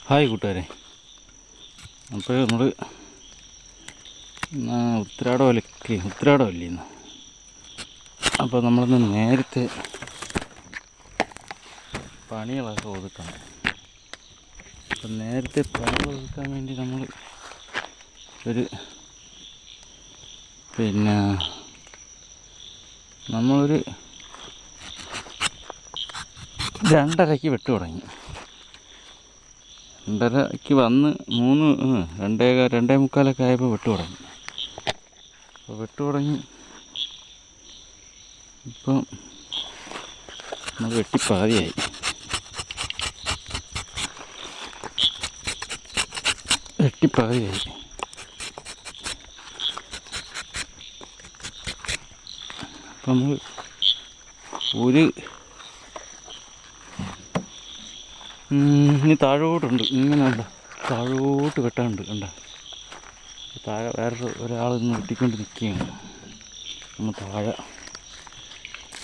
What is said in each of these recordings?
Hi കൂട്ടുകാരെ, അപ്പോൾ നമ്മൾ ഉത്രാടമല്ലേ ഇന്ന്. അപ്പോൾ നമ്മളിന്ന് നേരത്തെ പണികളൊക്കെ ഒതുക്കണം. അപ്പം നേരത്തെ പണികൾ ഒതുക്കാൻ വേണ്ടി നമ്മൾ നമ്മളൊരു 2:30 വെട്ട് തുടങ്ങി. 2:30 വന്ന് 2:45 ആയപ്പോൾ വെട്ട് തുടങ്ങി. ഇപ്പം നമ്മൾ വെട്ടിപ്പാതിയായി. അപ്പം നമ്മൾ ഇനി താഴോട്ടുണ്ട്, ഇങ്ങനെ താഴോട്ട് വെട്ടാനുണ്ട്. താഴെ ഒരാൾ ഇന്ന് വെട്ടിക്കൊണ്ട് നിൽക്കുകയാണ്. നമ്മൾ താഴെ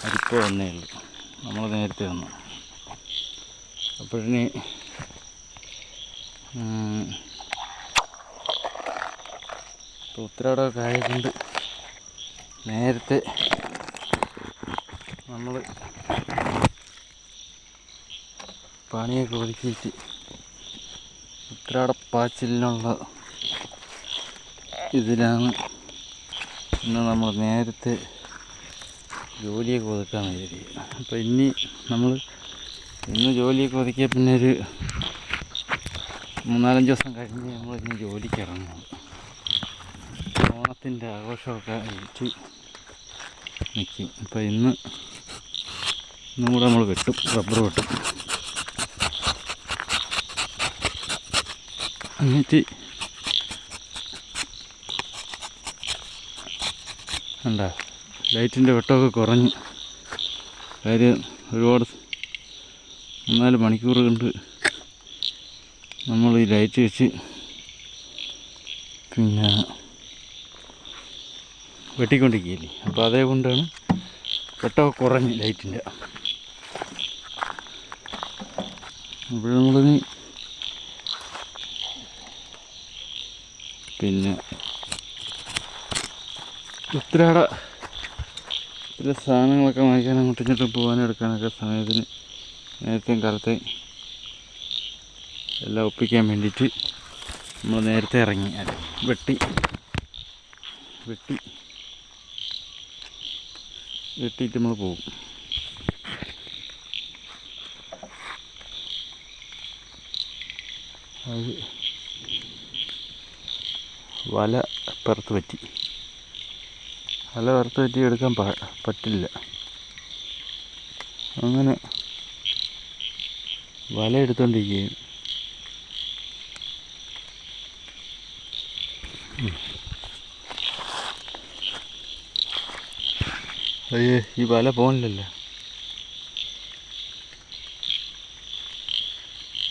അരിപ്പോൾ വന്നേ ഉള്ളൂ, നമ്മൾ നേരത്തെ വന്നു. അപ്പോഴിനി ഉത്തരാടമൊക്കെ ആയതുകൊണ്ട് നേരത്തെ നമ്മൾ പണിയൊക്കെ ഒതുക്കിയിട്ട് ഉത്രാടപ്പാച്ചിലിനുള്ള ഇതിലാണ് ഇന്ന് നമ്മൾ നേരത്തെ ജോലിയൊക്കെ ഒതുക്കാൻ വിചാരിക്കുക. അപ്പോൾ ഇന്ന് ജോലിയൊക്കെ ഒതുക്കിയാൽ പിന്നെ ഒരു 3-4 ദിവസം കഴിഞ്ഞ് നമ്മൾ ഇന്ന് ജോലിക്ക് ഇറങ്ങുന്നത്. ഓണത്തിൻ്റെ ആഘോഷമൊക്കെ ആയിട്ട് നിൽക്കും. അപ്പോൾ ഇന്നും കൂടെ നമ്മൾ റബ്ബർ വെട്ടും. എന്നിട്ട് ലൈറ്റിൻ്റെ വെട്ടമൊക്കെ കുറഞ്ഞ് കാര്യം ഒരുപാട് 3-4 മണിക്കൂർ കൊണ്ട് നമ്മൾ ഈ ലൈറ്റ് വെച്ച് വെട്ടിക്കൊണ്ടിരിക്കുകയില്ലേ. അപ്പോൾ അതേകൊണ്ടാണ് വെട്ടമൊക്കെ കുറഞ്ഞ് ലൈറ്റിൻ്റെ. അപ്പോൾ നമ്മളിനി ഉത്രാടത്തിലെ സാധനങ്ങളൊക്കെ വാങ്ങിക്കാൻ അങ്ങോട്ടും ഇങ്ങോട്ടും പോകാനും എടുക്കാനൊക്കെ സമയത്തിന് നേരത്തെയും കാലത്തെ എല്ലാം ഒപ്പിക്കാൻ വേണ്ടിയിട്ട് നമ്മൾ നേരത്തെ ഇറങ്ങി. വെട്ടിയിട്ട് നമ്മൾ പോകും. അത് വല പുറത്ത് പറ്റി എടുക്കാൻ പറ്റില്ല. അങ്ങനെ വല എടുത്തോണ്ടിരിക്കുകയും ഈ വല പോകണില്ലല്ലോ.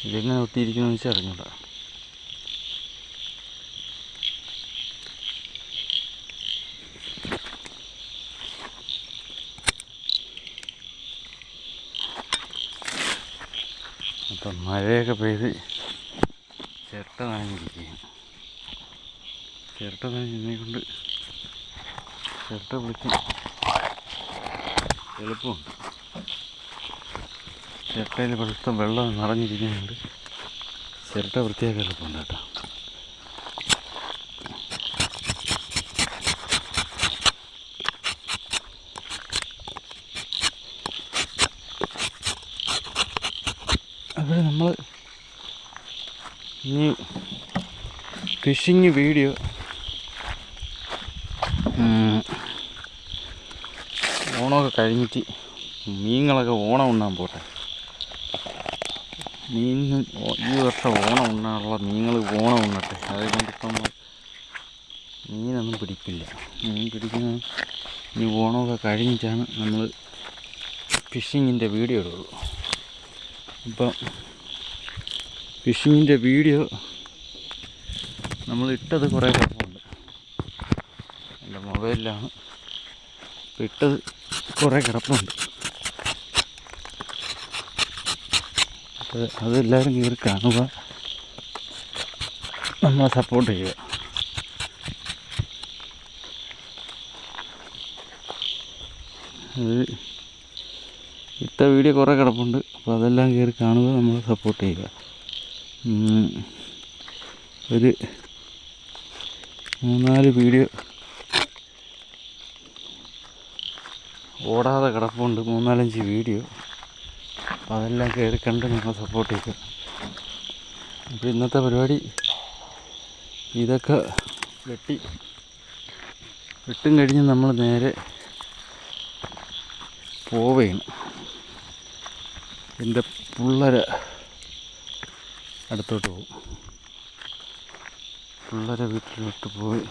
ഇതെങ്ങനെ ഒട്ടിയിരിക്കണമെന്ന് വെച്ചാൽ അറിഞ്ഞൂടാ. അപ്പം മഴയൊക്കെ പെയ്ത് ചിരട്ട നനഞ്ഞിരിക്കുകയാണ്. ചിരട്ട നനഞ്ഞതിനെക്കൊണ്ട് ചിരട്ട വിളിക്കാൻ എളുപ്പമുണ്ട്. ചിരട്ടയിൽ വെള്ളം നിറഞ്ഞിരിക്കുന്നുണ്ട്. ചിരട്ട വൃത്തിയാക്കാൻ എളുപ്പമുണ്ട് കേട്ടോ. അപ്പോൾ നമ്മൾ ഇനി ഫിഷിങ് വീഡിയോ ഓണമൊക്കെ കഴിഞ്ഞിട്ട് മീനുകളൊക്കെ ഓണം ഉണ്ണാൻ പോട്ടെ. ഈ വർഷം ഓണം ഉണ്ണാനുള്ള മീനുകൾ ഓണം ഉണ്ണട്ടെ. അതുകൊണ്ടിപ്പം മീനൊന്നും പിടിക്കില്ല. മീൻ പിടിക്കുന്ന ഈ ഓണമൊക്കെ കഴിഞ്ഞിട്ടാണ് നമ്മൾ ഫിഷിങ്ങിൻ്റെ വീഡിയോ ഇടുള്ളൂ. അപ്പം ഫിഷിങ്ങിൻ്റെ വീഡിയോ നമ്മൾ ഇട്ടത് കുറേ കിടപ്പുണ്ട്. എൻ്റെ മൊബൈലിലാണ് ഇട്ടത്, കുറേ കിടപ്പുണ്ട്. അപ്പോൾ അതെല്ലാവരും കയറി കാണുക. നമ്മളെ സപ്പോർട്ട് ചെയ്യുക. ഇട്ട വീഡിയോ കുറേ കിടപ്പുണ്ട്, അപ്പോൾ അതെല്ലാം കയറി കാണുക, നമ്മൾ സപ്പോർട്ട് ചെയ്യുക. ഒരു 3-4 വീഡിയോ ഓടാതെ കിടപ്പുണ്ട്, 3-4-5 വീഡിയോ. അപ്പോൾ അതെല്ലാം കയറി കണ്ട് നിങ്ങൾ സപ്പോർട്ട് ചെയ്യുക. അപ്പോൾ ഇന്നത്തെ പരിപാടി ഇതൊക്കെ വെട്ടും കഴിഞ്ഞ് നമ്മൾ നേരെ പോവുകയാണ്. എൻ്റെ പിള്ളേരെ അടുത്തോട്ട് പോകും. പിള്ളേരെ വീട്ടിലോട്ട് പോയി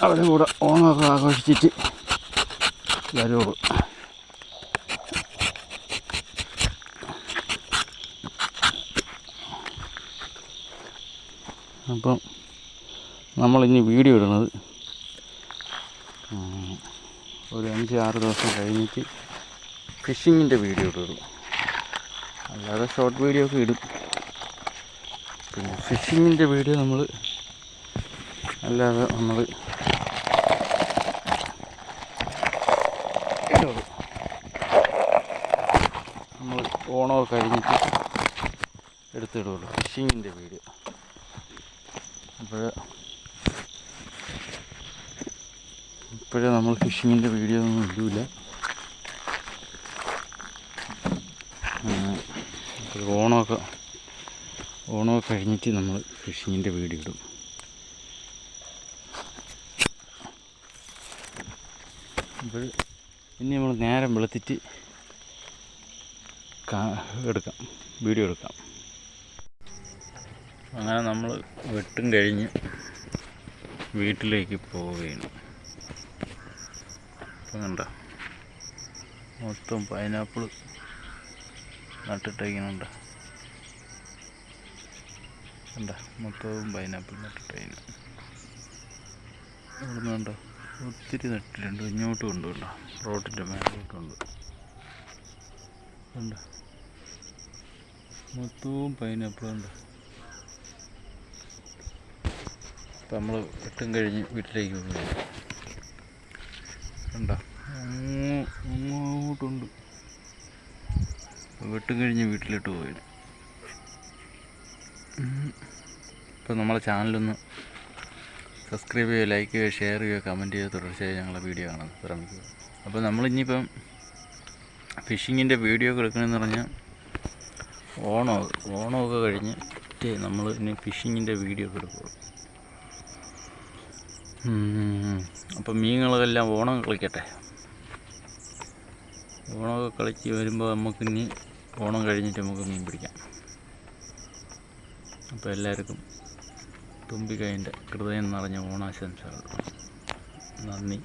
അവരെ കൂടെ ഓണമൊക്കെ ആഘോഷിച്ചിട്ട് വരുള്ളൂ. അപ്പം നമ്മളിനി വീഡിയോ ഇടുന്നത് ഒരു 5-6 ദിവസം കഴിഞ്ഞിട്ട് ഫിഷിങ്ങിൻ്റെ വീഡിയോ ഇടുള്ളൂ. അല്ലാതെ ഷോർട്ട് വീഡിയോ ഒക്കെ ഇടും. പിന്നെ ഫിഷിങ്ങിൻ്റെ വീഡിയോ നമ്മൾ ഓണമൊക്കെ കഴിഞ്ഞിട്ട് എടുത്തിടുള്ളൂ ഫിഷിങ്ങിൻ്റെ വീഡിയോ. ഇപ്പോഴേ നമ്മൾ ഫിഷിങ്ങിൻ്റെ വീഡിയോ ഒന്നും ഇടില്ല. ഓണമൊക്കെ കഴിഞ്ഞിട്ട് നമ്മൾ ഫിഷിങ്ങിൻ്റെ വീഡിയോ ഇടും. അപ്പോൾ ഇനി നമ്മൾ നേരം വെളുത്തിട്ട് വീഡിയോ എടുക്കാം. അങ്ങനെ നമ്മൾ വെട്ടും കഴിഞ്ഞ് വീട്ടിലേക്ക് പോവുകയാണ്. ഇപ്പം കണ്ട മൊത്തം പൈനാപ്പിൾ നട്ടിട്ടേക്കുന്നുണ്ട്. കണ്ട മൊത്തവും പൈനാപ്പിൾ നട്ടിട്ടേക്കുന്നു. ഇവിടുന്ന് കണ്ടോ ഒത്തിരി നട്ടിട്ടുണ്ട്. ഇങ്ങോട്ടും ഉണ്ട് കണ്ടോ, റോഡിൻ്റെ മേലോട്ടുണ്ട്. കണ്ട മൊത്തവും പൈനാപ്പിൾ ഉണ്ട്. അപ്പം നമ്മൾ വെട്ടും കഴിഞ്ഞ് വീട്ടിലേക്ക് പോകുകയാണ്. കണ്ട അങ്ങോട്ടുണ്ട്. വെട്ടും കഴിഞ്ഞ് വീട്ടിലോട്ട് പോയത്. ഇപ്പം നമ്മളെ ചാനലൊന്ന് സബ്സ്ക്രൈബ് ചെയ്യുക, ലൈക്ക് ചെയ്യുക, ഷെയർ ചെയ്യുക, കമൻറ്റ് ചെയ്യുക, തുടർച്ചയായി ഞങ്ങളെ വീഡിയോ കാണാൻ ശ്രമിക്കുക. അപ്പോൾ നമ്മളിനിയിപ്പം ഫിഷിങ്ങിൻ്റെ വീഡിയോ ഒക്കെ എടുക്കണമെന്ന് പറഞ്ഞാൽ ഓണമൊക്കെ കഴിഞ്ഞിട്ട് നമ്മൾ ഇനി ഫിഷിങ്ങിൻ്റെ വീഡിയോ ഒക്കെ എടുക്കുള്ളൂ. അപ്പം മീനുകളെല്ലാം ഓണം കളിക്കട്ടെ. ഓണമൊക്കെ കളിച്ച് വരുമ്പോൾ നമുക്കിനി ഓണം കഴിഞ്ഞിട്ട് നമുക്ക് മീൻ പിടിക്കാം. അപ്പോൾ എല്ലാവർക്കും തുമ്പിക്കൈൻ്റെ ഹൃദയം നിറഞ്ഞ ഓണാശംസകൾ. നന്ദി.